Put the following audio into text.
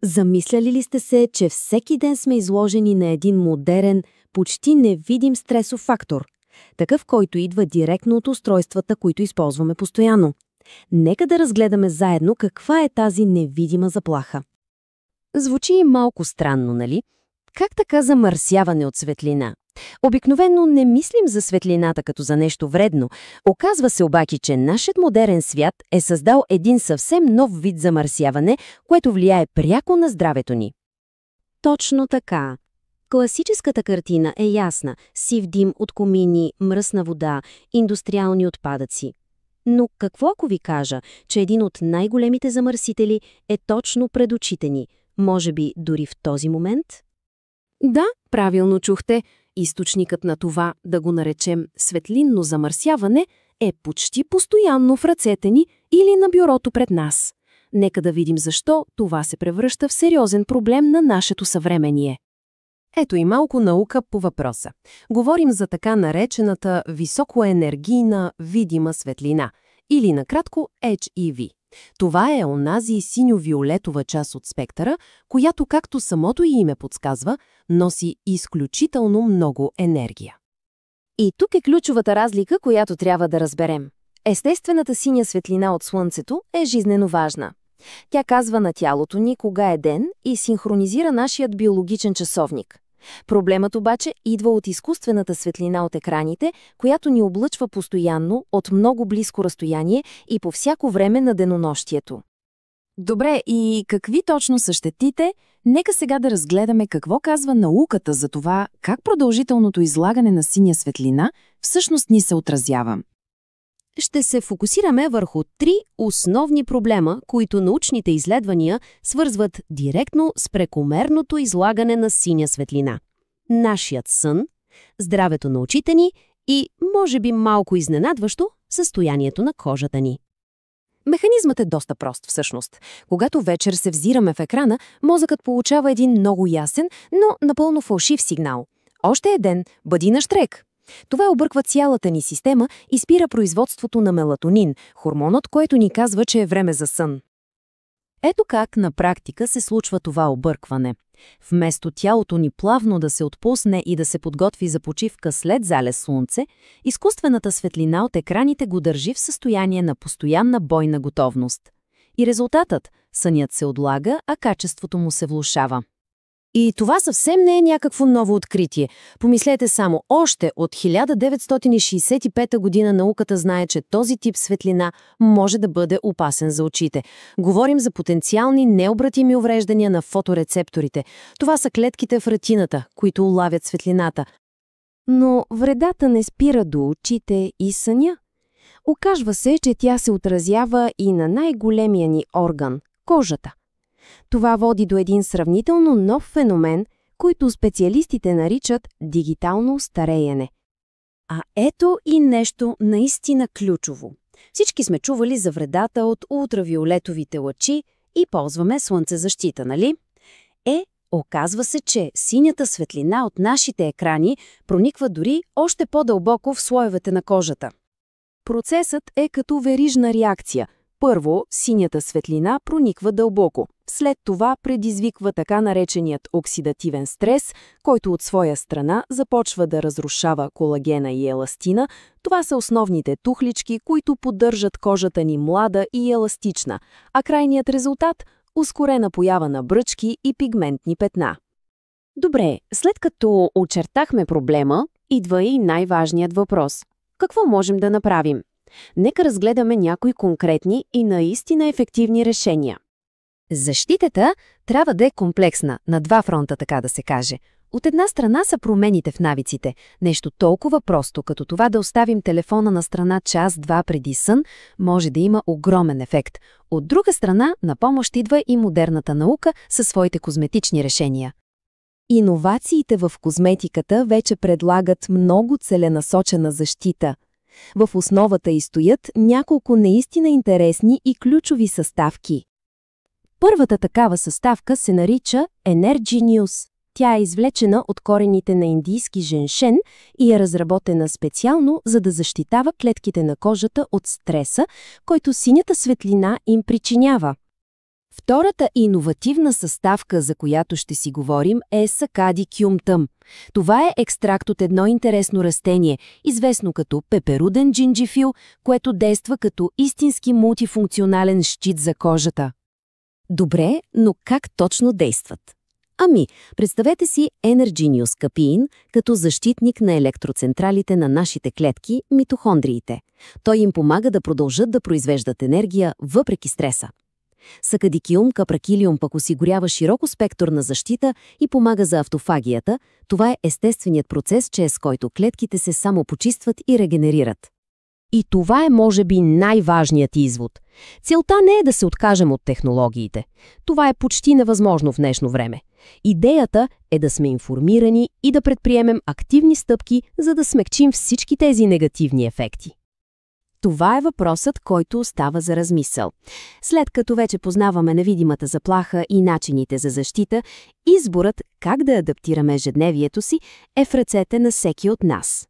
Замисляли ли сте се, че всеки ден сме изложени на един модерен, почти невидим стресов фактор? Такъв, който идва директно от устройствата, които използваме постоянно. Нека да разгледаме заедно каква е тази невидима заплаха. Звучи малко странно, нали? Как така замърсяване от светлина? Обикновено не мислим за светлината като за нещо вредно. Оказва се обаче, че нашият модерен свят е създал един съвсем нов вид замърсяване, което влияе пряко на здравето ни. Точно така. Класическата картина е ясна – сив дим от комини, мръсна вода, индустриални отпадъци. Но какво ако ви кажа, че един от най-големите замърсители е точно пред очите ни, може би дори в този момент? Да, правилно чухте. Източникът на това, да го наречем светлинно замърсяване, е почти постоянно в ръцете ни или на бюрото пред нас. Нека да видим защо това се превръща в сериозен проблем на нашето съвремение. Ето и малко наука по въпроса. Говорим за така наречената високоенергийна видима светлина, или накратко HEV. Това е онази синьо-виолетова част от спектъра, която, както самото и име подсказва, носи изключително много енергия. И тук е ключовата разлика, която трябва да разберем. Естествената синя светлина от Слънцето е жизнено важна. Тя казва на тялото ни кога е ден и синхронизира нашият биологичен часовник. Проблемът обаче идва от изкуствената светлина от екраните, която ни облъчва постоянно от много близко разстояние и по всяко време на денонощието. Добре, и какви точно са щетите? Нека сега да разгледаме какво казва науката за това, как продължителното излагане на синя светлина всъщност ни се отразява. Ще се фокусираме върху 3 основни проблема, които научните изследвания свързват директно с прекомерното излагане на синя светлина. Нашият сън, здравето на очите ни и, може би малко изненадващо, състоянието на кожата ни. Механизмът е доста прост всъщност. Когато вечер се взираме в екрана, мозъкът получава един много ясен, но напълно фалшив сигнал. Още е ден, бъди на щрек! Това обърква цялата ни система и спира производството на мелатонин, хормонът, който ни казва, че е време за сън. Ето как на практика се случва това объркване. Вместо тялото ни плавно да се отпусне и да се подготви за почивка след залез слънце, изкуствената светлина от екраните го държи в състояние на постоянна бойна готовност. И резултатът – сънят се отлага, а качеството му се влошава. И това съвсем не е някакво ново откритие. Помислете само, още от 1965 година науката знае, че този тип светлина може да бъде опасен за очите. Говорим за потенциални необратими увреждания на фоторецепторите. Това са клетките в ретината, които улавят светлината. Но вредата не спира до очите и съня. Оказва се, че тя се отразява и на най-големия ни орган – кожата. Това води до един сравнително нов феномен, който специалистите наричат дигитално стареене. А ето и нещо наистина ключово. Всички сме чували за вредата от ултравиолетовите лъчи и ползваме слънцезащита, нали? Оказва се, че синята светлина от нашите екрани прониква дори още по-дълбоко в слоевете на кожата. Процесът е като верижна реакция. Първо, синята светлина прониква дълбоко. След това предизвиква така нареченият оксидативен стрес, който от своя страна започва да разрушава колагена и еластина. Това са основните тухлички, които поддържат кожата ни млада и еластична, а крайният резултат – ускорена поява на бръчки и пигментни петна. Добре, след като очертахме проблема, идва и най-важният въпрос. Какво можем да направим? Нека разгледаме някои конкретни и наистина ефективни решения. Защитата трябва да е комплексна, на 2 фронта, така да се каже. От една страна са промените в навиците. Нещо толкова просто, като това да оставим телефона на страна час-два преди сън, може да има огромен ефект. От друга страна, на помощ идва и модерната наука със своите козметични решения. Иновациите в козметиката вече предлагат много целенасочена защита. В основата й стоят няколко наистина интересни и ключови съставки. Първата такава съставка се нарича Energenius. Тя е извлечена от корените на индийски женшен и е разработена специално, за да защитава клетките на кожата от стреса, който синята светлина им причинява. Втората иновативна съставка, за която ще си говорим, е Сакадикюм тъм. Това е екстракт от едно интересно растение, известно като пеперуден джинджифил, което действа като истински мултифункционален щит за кожата. Добре, но как точно действат? Представете си Energy News капеин като защитник на електроцентралите на нашите клетки, митохондриите. Той им помага да продължат да произвеждат енергия въпреки стреса. Сакадикиум капракилиум пък осигурява широко спектър на защита и помага за автофагията. Това е естественият процес, чрез който клетките се самопочистват и регенерират. И това е, може би, най-важният извод. Целта не е да се откажем от технологиите. Това е почти невъзможно в днешно време. Идеята е да сме информирани и да предприемем активни стъпки, за да смекчим всички тези негативни ефекти. Това е въпросът, който остава за размисъл. След като вече познаваме невидимата заплаха и начините за защита, изборът как да адаптираме ежедневието си е в ръцете на всеки от нас.